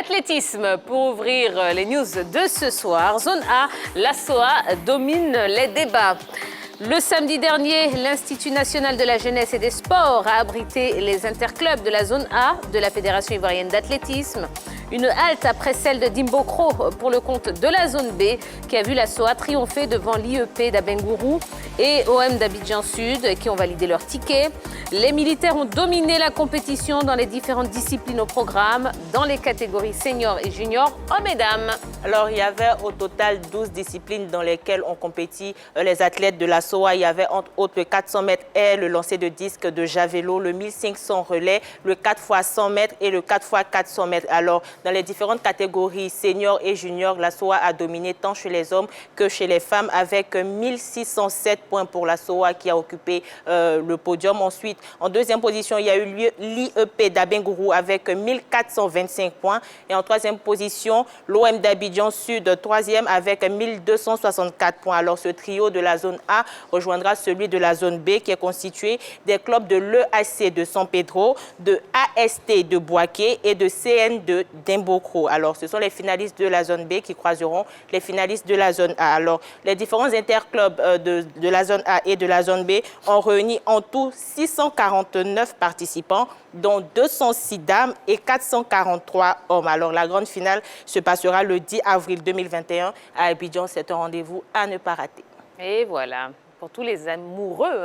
L'athlétisme, pour ouvrir les news de ce soir. Zone A, la SOA domine les débats. Le samedi dernier, l'Institut national de la jeunesse et des sports a abrité les interclubs de la zone A de la Fédération ivoirienne d'athlétisme. Une halte après celle de Dimbokro pour le compte de la zone B qui a vu la SOA triompher devant l'IEP d'Abengourou et OM d'Abidjan Sud qui ont validé leur ticket. Les militaires ont dominé la compétition dans les différentes disciplines au programme, dans les catégories seniors et juniors, hommes et dames. Alors, il y avait au total 12 disciplines dans lesquelles ont compétit les athlètes de la SOA. Il y avait entre autres le 400 mètres air, le lancer de disque de javelot, le 1500 relais, le 4x100 mètres et le 4x400 mètres. Alors, dans les différentes catégories seniors et juniors, la SOA a dominé tant chez les hommes que chez les femmes avec 1607 points pour la SOA qui a occupé le podium. Ensuite, en deuxième position, il y a eu lieu l'IEP d'Abengourou avec 1425 points. Et en troisième position, l'OM d'Abidjan Sud, troisième avec 1264 points. Alors, ce trio de la zone A rejoindra celui de la zone B qui est constitué des clubs de l'EAC de San Pedro, de AST de Boaké et de CN de Dimbokro. Alors, ce sont les finalistes de la zone B qui croiseront les finalistes de la zone A. Alors, les différents interclubs de la zone A et de la zone B ont réuni en tout 649 participants, dont 206 dames et 443 hommes. Alors, la grande finale se passera le 10 avril 2021 à Abidjan. C'est un rendez-vous à ne pas rater. Et voilà, pour tous les amoureux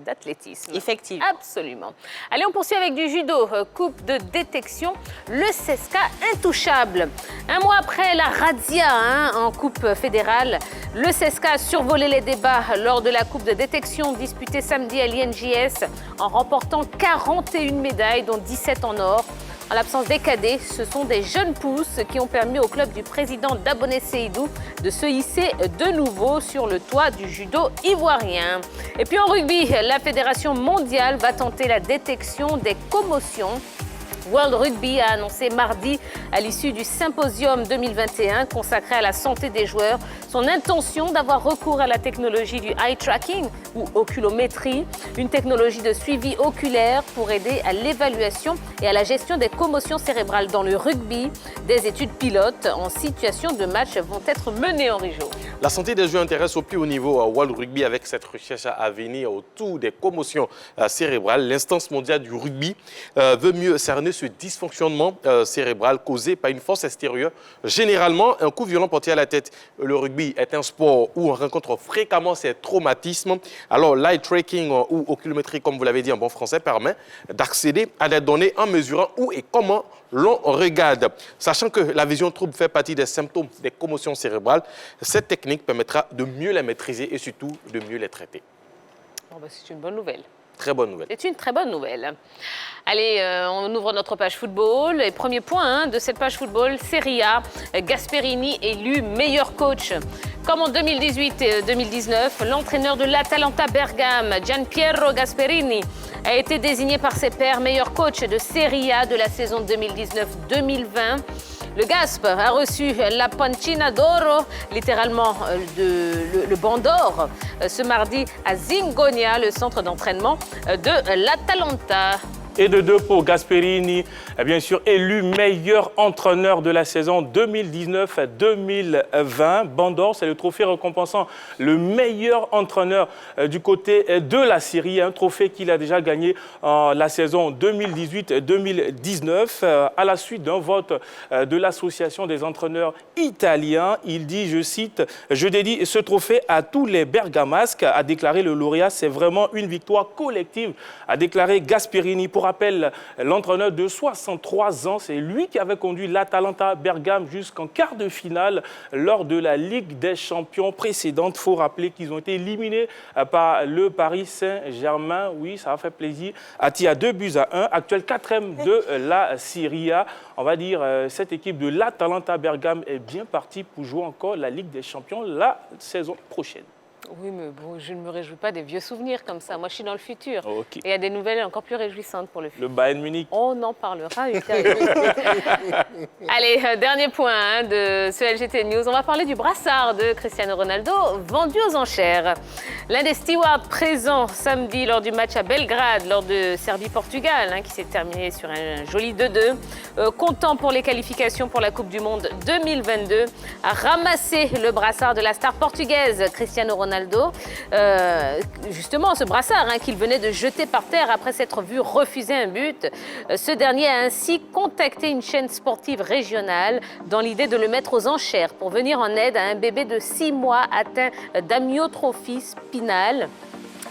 d'athlétisme. Effectivement. Absolument. Allez, on poursuit avec du judo. Coupe de détection, le CESCA intouchable. Un mois après la razzia en coupe fédérale, le CESCA a survolé les débats lors de la coupe de détection disputée samedi à l'INJS en remportant 41 médailles, dont 17 en or. En l'absence des cadets, ce sont des jeunes pousses qui ont permis au club du président Daboné Seydou de se hisser de nouveau sur le toit du judo ivoirien. Et puis en rugby, la Fédération mondiale va tenter la détection des commotions. World Rugby a annoncé mardi, à l'issue du symposium 2021 consacré à la santé des joueurs, son intention d'avoir recours à la technologie du eye tracking ou oculométrie, une technologie de suivi oculaire pour aider à l'évaluation et à la gestion des commotions cérébrales dans le rugby. Des études pilotes en situation de match vont être menées en région. La santé des joueurs intéresse au plus haut niveau World Rugby avec cette recherche à venir autour des commotions cérébrales. L'instance mondiale du rugby veut mieux cerner ce dysfonctionnement cérébral causé par une force extérieure. Généralement, un coup violent porté à la tête. Le rugby est un sport où on rencontre fréquemment ces traumatismes. Alors, l'eye tracking ou oculométrie, comme vous l'avez dit en bon français, permet d'accéder à des données en mesurant où et comment l'on regarde. Sachant que la vision trouble fait partie des symptômes des commotions cérébrales, cette technique permettra de mieux les maîtriser et surtout de mieux les traiter. Bon, c'est une bonne nouvelle. Très bonne nouvelle. C'est une très bonne nouvelle. Allez, on ouvre notre page football. Et premier point de cette page football, Serie A, Gasperini élu meilleur coach. Comme en 2018 et 2019, l'entraîneur de l'Atalanta Bergame, Gianpiero Gasperini, a été désigné par ses pairs meilleur coach de Serie A de la saison 2019-2020. Le Gasp a reçu la Pancina d'Oro, littéralement le banc d'or, ce mardi à Zingonia, le centre d'entraînement de l'Atalanta. Et de 2 pour Gasperini, bien sûr élu meilleur entraîneur de la saison 2019-2020. Bandor, c'est le trophée récompensant le meilleur entraîneur du côté de la Syrie, un trophée qu'il a déjà gagné en la saison 2018-2019. À la suite d'un vote de l'association des entraîneurs italiens, il dit, je cite, « Je dédie ce trophée à tous les Bergamasques », a déclaré le lauréat. C'est vraiment une victoire collective, a déclaré Gasperini. Pour rappel, l'entraîneur de 63 ans, c'est lui qui avait conduit l'Atalanta Bergame jusqu'en quart de finale lors de la Ligue des Champions précédente. Il faut rappeler qu'ils ont été éliminés par le Paris Saint-Germain. Oui, ça a fait plaisir. À 2-1, actuel 4e de la Serie A. On va dire, cette équipe de l'Atalanta Bergame est bien partie pour jouer encore la Ligue des Champions la saison prochaine. Oui, mais bon, je ne me réjouis pas des vieux souvenirs comme ça. Moi, je suis dans le futur. Ok. Et il y a des nouvelles encore plus réjouissantes pour le futur. Le Bayern Munich. On en parlera ultérieurement. Allez, dernier point hein, de ce LGT News. On va parler du brassard de Cristiano Ronaldo vendu aux enchères. L'un des stewards présents samedi lors du match à Belgrade, lors de Serbie-Portugal, hein, qui s'est terminé sur un joli 2-2, comptant pour les qualifications pour la Coupe du Monde 2022, a ramassé le brassard de la star portugaise Cristiano Ronaldo. Justement, ce brassard hein, qu'il venait de jeter par terre après s'être vu refuser un but. Ce dernier a ainsi contacté une chaîne sportive régionale dans l'idée de le mettre aux enchères pour venir en aide à un bébé de 6 mois atteint d'amyotrophie spinale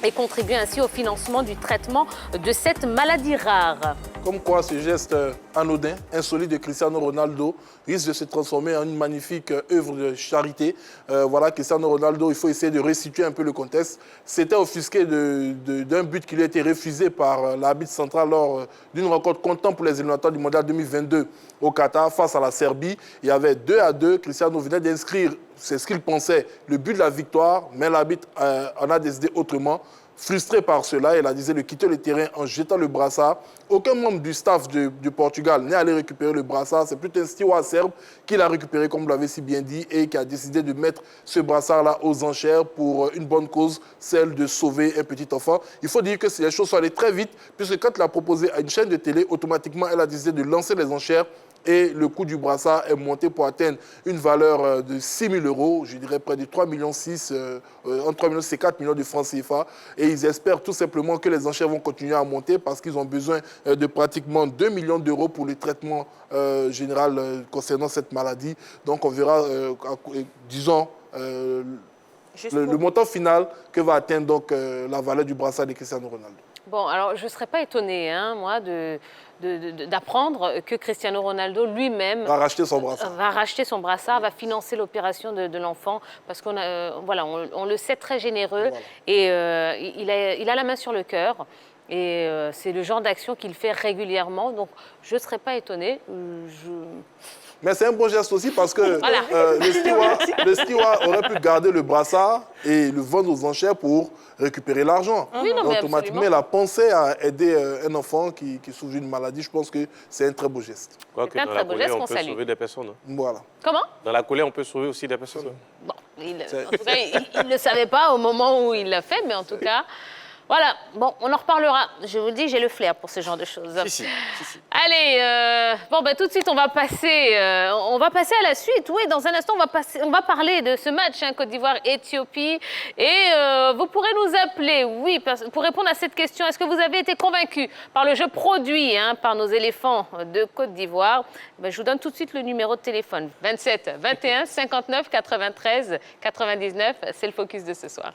et contribuer ainsi au financement du traitement de cette maladie rare. Comme quoi, ce geste anodin, insolite de Cristiano Ronaldo risque de se transformer en une magnifique œuvre de charité. Voilà, Cristiano Ronaldo, il faut essayer de restituer un peu le contexte. C'était offusqué d'un but qui lui a été refusé par l'arbitre central lors d'une rencontre comptant pour les éliminatoires du Mondial 2022 au Qatar face à la Serbie. Il y avait 2-2. Cristiano venait d'inscrire, c'est ce qu'il pensait, le but de la victoire, mais l'arbitre en a décidé autrement. Frustré par cela, il a décidé de quitter le terrain en jetant le brassard. Aucun membre du staff du Portugal n'est allé récupérer le brassard. C'est plutôt un steward serbe qui l'a récupéré, comme vous l'avez si bien dit, et qui a décidé de mettre ce brassard-là aux enchères pour une bonne cause, celle de sauver un petit enfant. Il faut dire que les choses sont allées très vite, puisque quand il l'a proposé à une chaîne de télé, automatiquement, elle a décidé de lancer les enchères. Et le coût du brassard est monté pour atteindre une valeur de 6 000 €, je dirais près de 3,6 millions, entre 3 millions et 4 millions de francs CFA. Et ils espèrent tout simplement que les enchères vont continuer à monter parce qu'ils ont besoin de pratiquement 2 millions d'euros pour le traitement général concernant cette maladie. Donc on verra, disons, le montant final que va atteindre donc, la valeur du brassard de Cristiano Ronaldo. Bon, alors je ne serais pas étonnée, hein, moi, d'apprendre que Cristiano Ronaldo lui-même va racheter son brassard. Va financer l'opération de l'enfant, parce qu'on voilà, on le sait très généreux, voilà. Et il a la main sur le cœur. Et c'est le genre d'action qu'il fait régulièrement, donc je ne serais pas étonnée. Mais c'est un bon geste aussi parce que voilà. le steward aurait pu garder le brassard et le vendre aux enchères pour récupérer l'argent. Oui, non, mais automatiquement, il a pensé à aider un enfant qui souffre d'une maladie. Je pense que c'est un très beau geste. Quoique dans la colère, on peut sauver des personnes. Hein. Voilà. Comment? Dans la colère, on peut sauver aussi des personnes. Bon, en tout cas, il ne le savait pas au moment où il l'a fait, mais en tout cas... Voilà, bon, on en reparlera. Je vous le dis, j'ai le flair pour ce genre de choses. Si. Allez, tout de suite, on va passer à la suite. Oui, dans un instant, on va parler de ce match, hein, Côte d'Ivoire-Éthiopie. Et vous pourrez nous appeler, oui, pour répondre à cette question. Est-ce que vous avez été convaincu par le jeu produit par nos éléphants de Côte d'Ivoire? Je vous donne tout de suite le numéro de téléphone. 27 21 59 93 99. C'est le focus de ce soir.